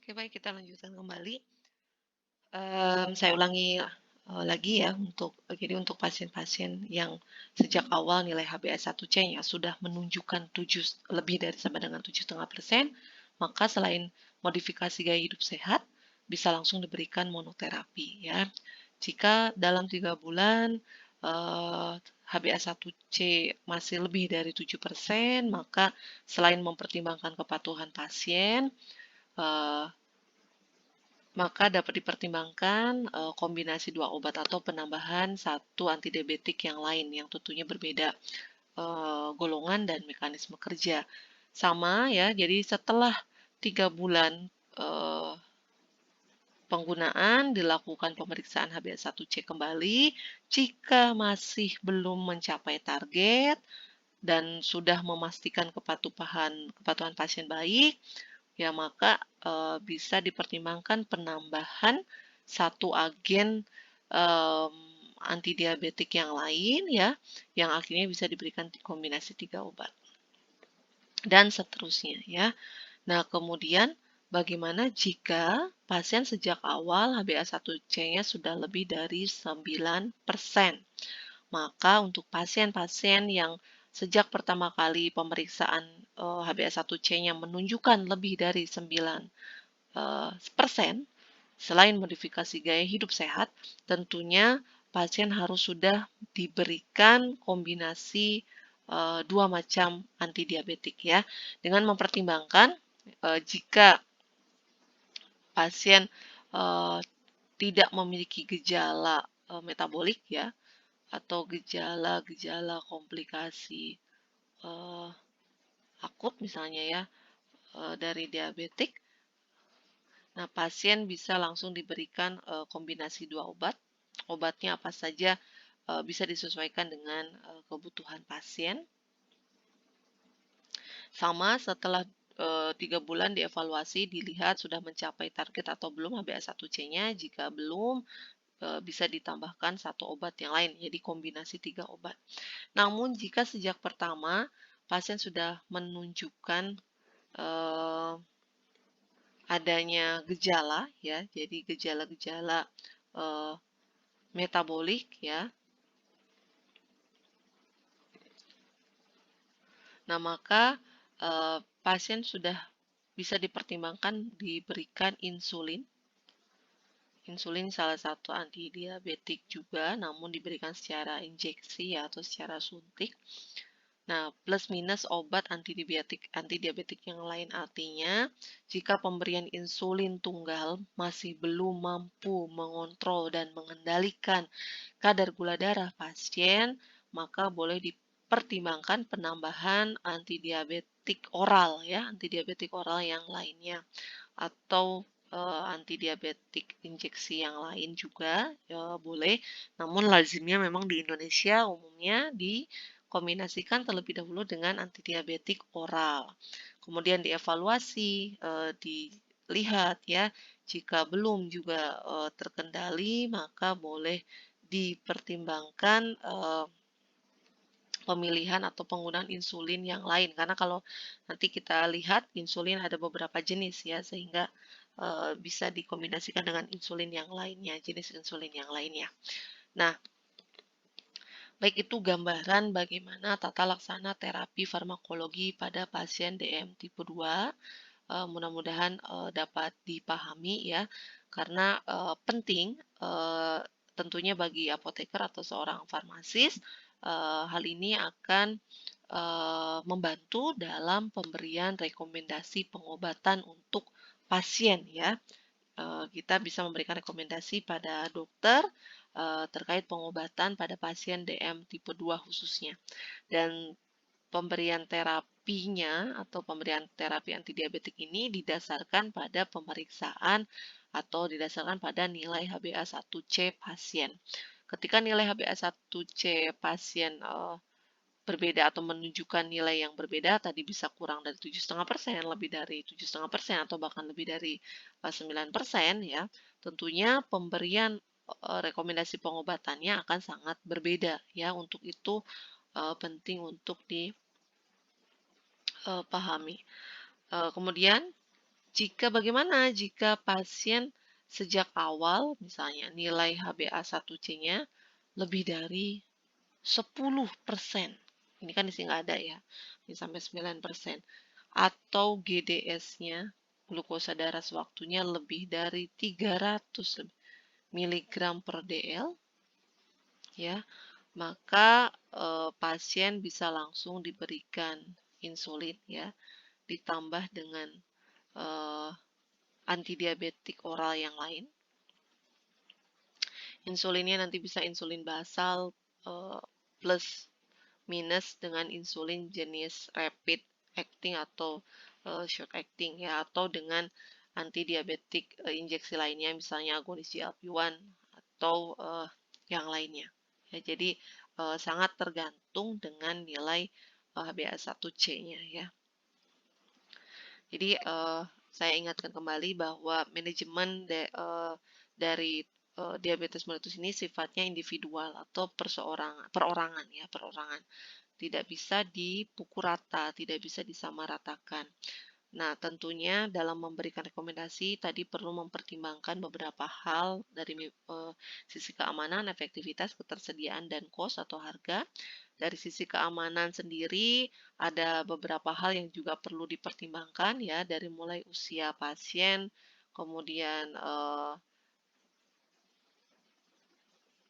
Oke, baik, kita lanjutkan kembali. Saya ulangi, lagi ya untuk pasien-pasien yang sejak awal nilai HbA1c-nya sudah menunjukkan lebih dari sama dengan 7,5%, maka selain modifikasi gaya hidup sehat, bisa langsung diberikan monoterapi ya. Jika dalam 3 bulan, HbA1c masih lebih dari 7%, maka selain mempertimbangkan kepatuhan pasien, eee maka dapat dipertimbangkan kombinasi 2 obat atau penambahan satu antidiabetik yang lain yang tentunya berbeda golongan dan mekanisme kerja. Sama ya, jadi setelah 3 bulan eh, penggunaan dilakukan pemeriksaan HbA1c kembali. Jika masih belum mencapai target dan sudah memastikan kepatuhan pasien baik, ya maka bisa dipertimbangkan penambahan satu agen antidiabetik yang lain ya, yang akhirnya bisa diberikan kombinasi 3 obat dan seterusnya ya. Nah, kemudian bagaimana jika pasien sejak awal HbA1c-nya sudah lebih dari 9%? Maka untuk pasien-pasien yang sejak pertama kali pemeriksaan HbA1c-nya menunjukkan lebih dari 9%, selain modifikasi gaya hidup sehat, tentunya pasien harus sudah diberikan kombinasi 2 macam antidiabetik ya, dengan mempertimbangkan jika pasien eh, tidak memiliki gejala metabolik ya, atau gejala-gejala komplikasi eh, akut misalnya ya dari diabetik. Nah, pasien bisa langsung diberikan kombinasi 2 obat. Obatnya apa saja bisa disesuaikan dengan kebutuhan pasien. Sama setelah 3 bulan dievaluasi, dilihat sudah mencapai target atau belum HbA1c-nya. Jika belum, bisa ditambahkan satu obat yang lain, jadi kombinasi 3 obat. Namun jika sejak pertama pasien sudah menunjukkan eh, adanya gejala ya, jadi gejala-gejala eh, metabolik ya. Nah, maka pasien sudah bisa dipertimbangkan diberikan insulin. Insulin salah satu antidiabetik juga, namun diberikan secara injeksi ya, atau secara suntik. Nah, plus minus obat antidiabetik yang lain artinya jika pemberian insulin tunggal masih belum mampu mengontrol dan mengendalikan kadar gula darah pasien, maka boleh dipertimbangkan penambahan antidiabetik oral ya, antidiabetik oral yang lainnya atau antidiabetik injeksi yang lain juga ya boleh. Namun lazimnya memang di Indonesia umumnya dikombinasikan terlebih dahulu dengan antidiabetik oral. Kemudian dievaluasi, dilihat ya, jika belum juga terkendali maka boleh dipertimbangkan pemilihan atau penggunaan insulin yang lain. Karena kalau nanti kita lihat insulin ada beberapa jenis ya, sehingga bisa dikombinasikan dengan insulin yang lainnya, jenis insulin yang lainnya. Nah, baik itu gambaran bagaimana tata laksana terapi farmakologi pada pasien DM tipe 2. Mudah-mudahan dapat dipahami ya, karena penting tentunya bagi apoteker atau seorang farmasis, hal ini akan membantu dalam pemberian rekomendasi pengobatan untuk pasien ya. Kita bisa memberikan rekomendasi pada dokter terkait pengobatan pada pasien DM tipe 2 khususnya. Dan pemberian terapinya atau pemberian terapi antidiabetik ini didasarkan pada pemeriksaan atau didasarkan pada nilai HbA1c pasien. Ketika nilai HbA1c pasien berbeda atau menunjukkan nilai yang berbeda, tadi bisa kurang dari 7,5%, lebih dari 7,5%, atau bahkan lebih dari 9% ya, tentunya pemberian rekomendasi pengobatannya akan sangat berbeda ya. Untuk itu penting untuk dipahami. Kemudian Bagaimana jika pasien sejak awal misalnya nilai HbA1c-nya lebih dari 10%. Ini kan di sini nggak ada ya. Ini sampai 9%. Atau GDS-nya, glukosa darah sewaktunya lebih dari 300 miligram per dl, ya, maka pasien bisa langsung diberikan insulin ya, ditambah dengan eh, antidiabetik oral yang lain. Insulinnya nanti bisa insulin basal plus minus dengan insulin jenis rapid acting atau short acting ya, atau dengan antidiabetik injeksi lainnya misalnya agonis GLP-1 atau yang lainnya. Ya, jadi sangat tergantung dengan nilai HbA1c-nya ya. Jadi saya ingatkan kembali bahwa manajemen dari diabetes mellitus ini sifatnya individual atau perorangan ya, perorangan. Tidak bisa dipukul rata, tidak bisa disamaratakan. Nah, tentunya dalam memberikan rekomendasi tadi perlu mempertimbangkan beberapa hal dari sisi keamanan, efektivitas, ketersediaan, dan cost atau harga. Dari sisi keamanan sendiri ada beberapa hal yang juga perlu dipertimbangkan ya, dari mulai usia pasien, kemudian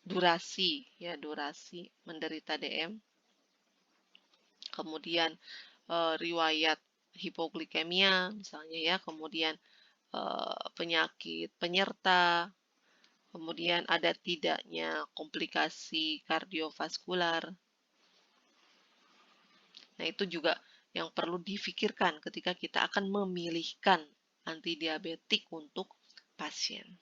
durasi menderita DM, kemudian riwayat hipoglikemia misalnya ya, kemudian penyakit penyerta, kemudian ada tidaknya komplikasi kardiovaskular. Nah, itu juga yang perlu difikirkan ketika kita akan memilihkan antidiabetik untuk pasien.